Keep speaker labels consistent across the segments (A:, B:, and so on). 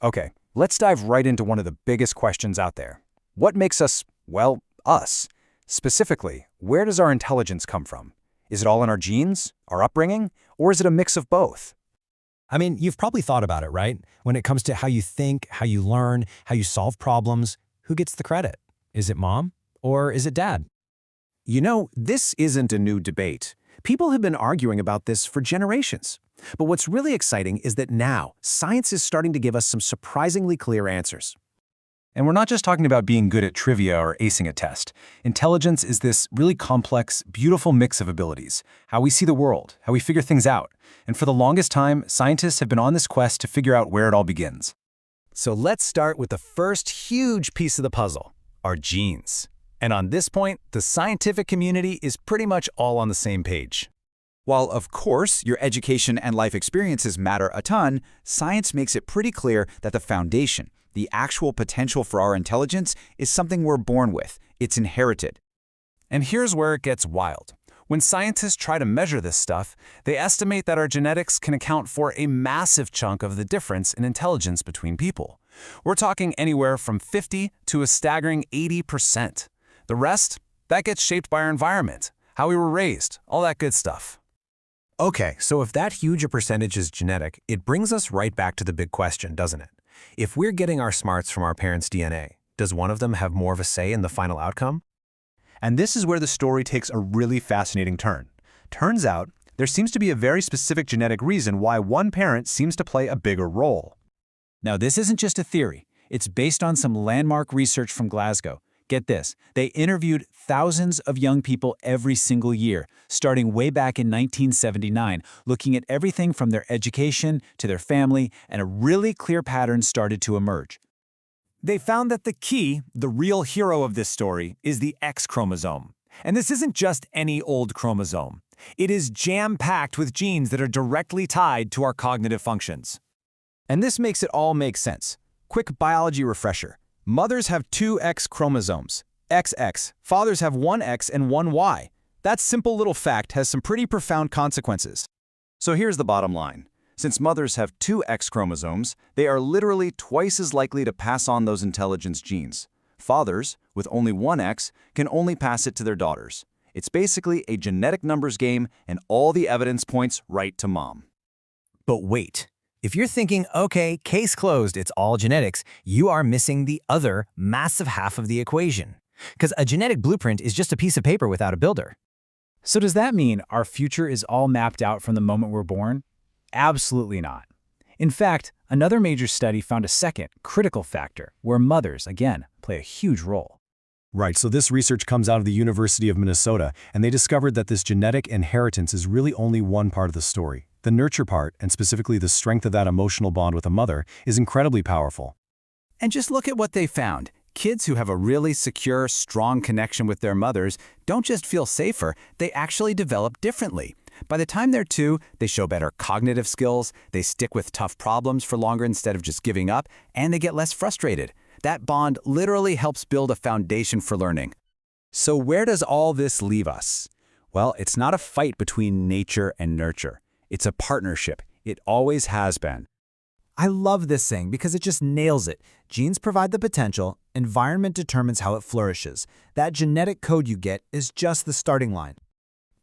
A: Okay, let's dive right into one of the biggest questions out there. What makes us, well, us? Specifically, where does our intelligence come from? Is it all in our genes, our upbringing, or is it a mix of both?
B: I mean, you've probably thought about it, right? When it comes to how you think, how you learn, how you solve problems, who gets the credit? Is it mom or is it dad?
C: You know, this isn't a new debate. People have been arguing about this for generations. But what's really exciting is that now, science is starting to give us some surprisingly clear answers.
A: And we're not just talking about being good at trivia or acing a test. Intelligence is this really complex, beautiful mix of abilities. How we see the world, how we figure things out. And for the longest time, scientists have been on this quest to figure out where it all begins.
C: So let's start with the first huge piece of the puzzle, our genes. And on this point, the scientific community is pretty much all on the same page.
D: While, of course, your education and life experiences matter a ton, science makes it pretty clear that the foundation, the actual potential for our intelligence, is something we're born with. It's inherited.
A: And here's where it gets wild. When scientists try to measure this stuff, they estimate that our genetics can account for a massive chunk of the difference in intelligence between people. We're talking anywhere from 50 to a staggering 80%. The rest, that gets shaped by our environment, how we were raised, all that good stuff.
B: Okay, so if that huge a percentage is genetic, it brings us right back to the big question, doesn't it? If we're getting our smarts from our parents' DNA, does one of them have more of a say in the final outcome?
E: And this is where the story takes a really fascinating turn. Turns out, there seems to be a very specific genetic reason why one parent seems to play a bigger role.
F: Now, this isn't just a theory. It's based on some landmark research from Glasgow. Get this, they interviewed thousands of young people every single year, starting way back in 1979, looking at everything from their education to their family, and a really clear pattern started to emerge.
G: They found that the key, the real hero of this story, is the X chromosome. And this isn't just any old chromosome. It is jam-packed with genes that are directly tied to our cognitive functions.
C: And this makes it all make sense. Quick biology refresher. Mothers have two X chromosomes, XX. Fathers have one X and one Y. That simple little fact has some pretty profound consequences. So here's the bottom line. Since mothers have two X chromosomes, they are literally twice as likely to pass on those intelligence genes. Fathers, with only one X, can only pass it to their daughters. It's basically a genetic numbers game, and all the evidence points right to mom.
B: But wait. If you're thinking, okay, case closed, it's all genetics, you are missing the other massive half of the equation. Because a genetic blueprint is just a piece of paper without a builder.
F: So does that mean our future is all mapped out from the moment we're born? Absolutely not. In fact, another major study found a second, critical factor, where mothers, again, play a huge role.
H: Right, so this research comes out of the University of Minnesota, and they discovered that this genetic inheritance is really only one part of the story. The nurture part, and specifically the strength of that emotional bond with a mother, is incredibly powerful.
D: And just look at what they found. Kids who have a really secure, strong connection with their mothers don't just feel safer, they actually develop differently. By the time they're 2, they show better cognitive skills, they stick with tough problems for longer instead of just giving up, and they get less frustrated. That bond literally helps build a foundation for learning.
C: So where does all this leave us? Well, it's not a fight between nature and nurture. It's a partnership. It always has been.
G: I love this saying because it just nails it. Genes provide the potential, environment determines how it flourishes. That genetic code you get is just the starting line.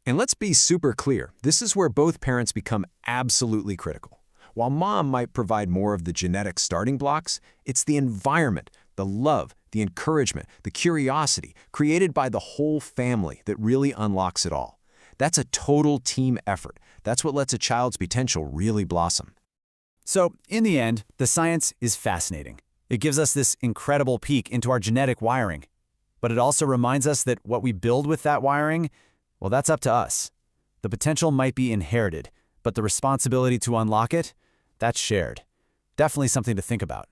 C: And let's be super clear, this is where both parents become absolutely critical. While mom might provide more of the genetic starting blocks, it's the environment, the love, the encouragement, the curiosity created by the whole family that really unlocks it all. That's a total team effort. That's what lets a child's potential really blossom.
D: So, in the end, the science is fascinating. It gives us this incredible peek into our genetic wiring. But it also reminds us that what we build with that wiring, well, that's up to us. The potential might be inherited, but the responsibility to unlock it, that's shared. Definitely something to think about.